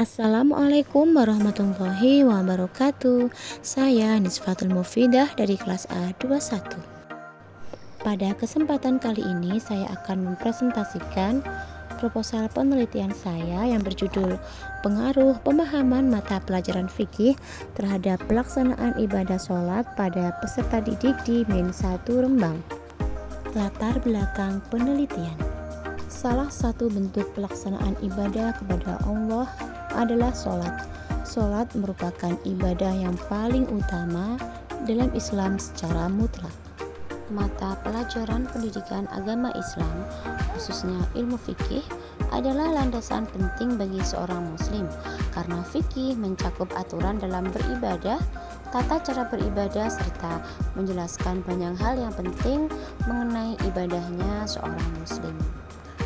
Assalamualaikum warahmatullahi wabarakatuh. Saya Nisfatul Mufidah dari kelas A21. Pada kesempatan kali ini saya akan mempresentasikan proposal penelitian saya yang berjudul Pengaruh Pemahaman Mata Pelajaran Fikih terhadap pelaksanaan ibadah sholat pada peserta didik di Min 1 Rembang. Latar belakang penelitian. Salah satu bentuk pelaksanaan ibadah kepada Allah adalah sholat. Sholat merupakan ibadah yang paling utama dalam Islam secara mutlak. Mata pelajaran pendidikan agama Islam, khususnya ilmu fikih, adalah landasan penting bagi seorang muslim karena fikih mencakup aturan dalam beribadah, tata cara beribadah, serta menjelaskan banyak hal yang penting mengenai ibadahnya seorang muslim.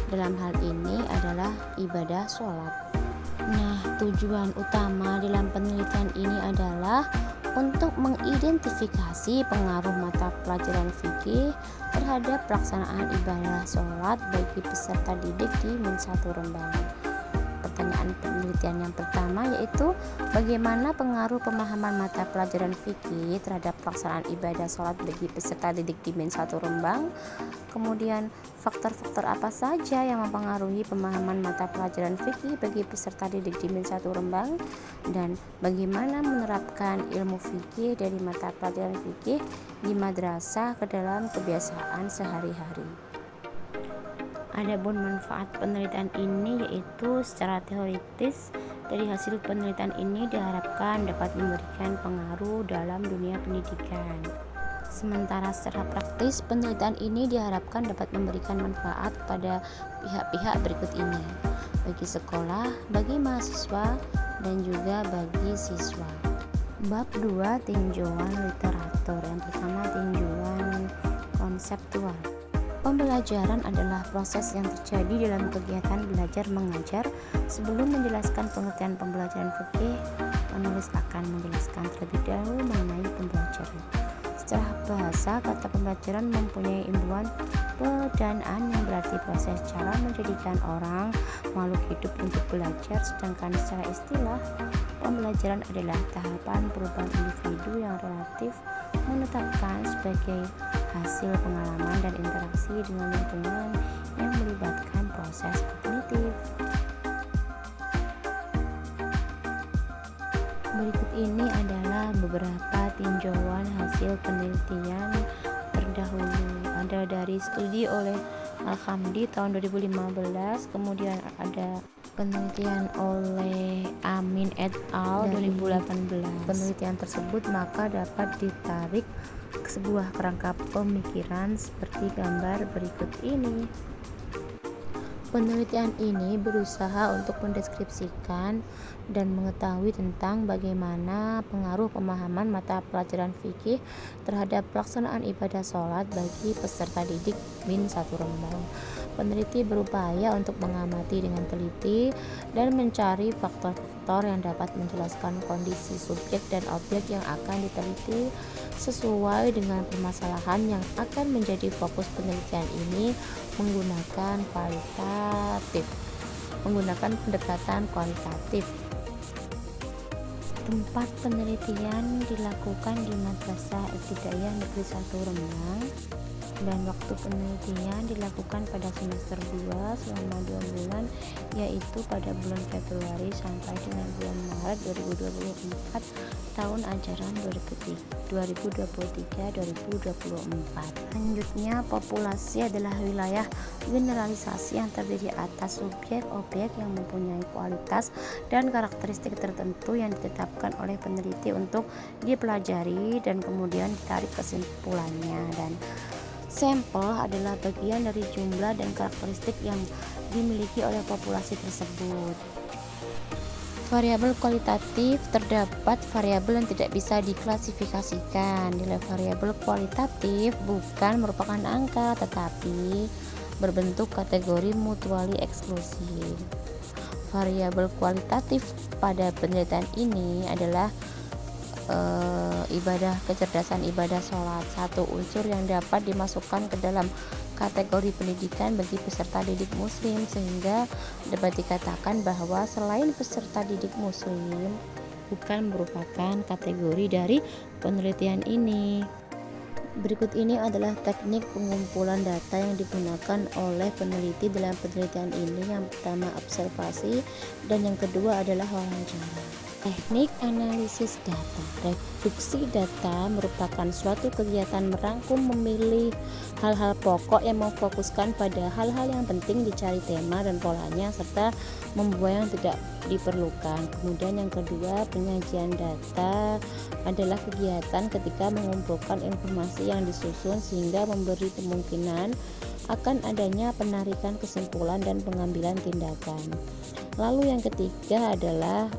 Dalam hal ini adalah ibadah sholat. Nah, tujuan utama dalam penelitian ini adalah untuk mengidentifikasi pengaruh mata pelajaran fikih terhadap pelaksanaan ibadah sholat bagi peserta didik di Min 1 Rembang. Pertanyaan penelitian yang pertama yaitu bagaimana pengaruh pemahaman mata pelajaran fikih terhadap pelaksanaan ibadah sholat bagi peserta didik di Min 1 Rembang. Kemudian faktor-faktor apa saja yang mempengaruhi pemahaman mata pelajaran fikih bagi peserta didik di Min 1 Rembang, dan bagaimana menerapkan ilmu fikih dari mata pelajaran fikih di madrasah ke dalam kebiasaan sehari-hari. Adapun manfaat penelitian ini yaitu secara teoritis, dari hasil penelitian ini diharapkan dapat memberikan pengaruh dalam dunia pendidikan. Sementara secara praktis, penelitian ini diharapkan dapat memberikan manfaat kepada pihak-pihak berikut ini: bagi sekolah, bagi mahasiswa, dan juga bagi siswa. Bab 2, tinjauan literatur. Yang pertama, tinjauan konseptual. Pembelajaran adalah proses yang terjadi dalam kegiatan belajar mengajar. Sebelum menjelaskan pengertian pembelajaran fikih, penulis akan menjelaskan terlebih dahulu mengenai pembelajaran. Secara bahasa, kata pembelajaran mempunyai imbuhan pedanaan yang berarti proses cara menjadikan orang makhluk hidup untuk belajar, sedangkan secara istilah, pembelajaran adalah tahapan perubahan individu yang relatif menetapkan sebagai hasil pengalaman dan interaksi dengan lingkungan yang melibatkan proses kognitif. Berikut ini adalah beberapa tinjauan hasil penelitian terdahulu. Ada dari studi oleh Al-Hamdi tahun 2015, kemudian ada penelitian oleh Amin et al. 2018. Penelitian tersebut maka dapat ditarik ke sebuah kerangka pemikiran seperti gambar berikut ini. Penelitian ini berusaha untuk mendeskripsikan dan mengetahui tentang bagaimana pengaruh pemahaman mata pelajaran fikih terhadap pelaksanaan ibadah sholat bagi peserta didik Min 1 Rembang. Peneliti berupaya untuk mengamati dengan teliti dan mencari faktor-faktor yang dapat menjelaskan kondisi subjek dan objek yang akan diteliti sesuai dengan permasalahan yang akan menjadi fokus penelitian ini menggunakan pendekatan kualitatif. Tempat penelitian dilakukan di Madrasah Ibtidaiyah Negeri 1 Rembang, dan waktu penelitian dilakukan pada semester 2 selama 2 bulan, yaitu pada bulan Februari sampai dengan bulan Maret 2024 tahun ajaran 2023-2024. Selanjutnya, populasi adalah wilayah generalisasi yang terdiri atas subjek-objek yang mempunyai kualitas dan karakteristik tertentu yang ditetapkan oleh peneliti untuk dipelajari dan kemudian ditarik kesimpulannya. Dan sampel adalah bagian dari jumlah dan karakteristik yang dimiliki oleh populasi tersebut. Variabel kualitatif, terdapat variabel yang tidak bisa diklasifikasikan. Nilai variabel kualitatif bukan merupakan angka, tetapi berbentuk kategori mutually eksklusif. Variabel kualitatif pada penelitian ini adalah kecerdasan ibadah sholat, satu unsur yang dapat dimasukkan ke dalam kategori pendidikan bagi peserta didik muslim, sehingga dapat dikatakan bahwa selain peserta didik muslim bukan merupakan kategori dari penelitian ini. Berikut ini adalah teknik pengumpulan data yang digunakan oleh peneliti dalam penelitian ini. Yang pertama observasi, dan yang kedua adalah wawancara. Teknik analisis data. Reduksi data merupakan suatu kegiatan merangkum, memilih hal-hal pokok yang memfokuskan pada hal-hal yang penting, dicari tema dan polanya, serta membuang yang tidak diperlukan. Kemudian yang kedua, penyajian data adalah kegiatan ketika mengumpulkan informasi yang disusun sehingga memberi kemungkinan akan adanya penarikan kesimpulan dan pengambilan tindakan. Lalu yang ketiga adalah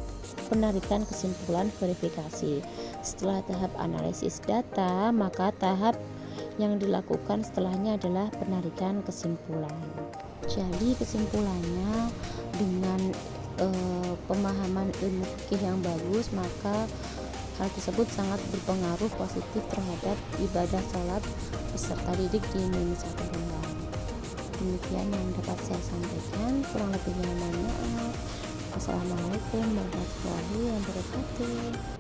penarikan kesimpulan verifikasi. Setelah tahap analisis data, maka tahap yang dilakukan setelahnya adalah penarikan kesimpulan. Jadi kesimpulannya, dengan pemahaman ilmu fikih yang bagus, maka hal tersebut sangat berpengaruh positif terhadap ibadah salat peserta didik di Indonesia Kembang. Demikian yang dapat saya sampaikan, kurang lebihnya mohon maaf. Wassalamualaikum warahmatullahi wabarakatuh.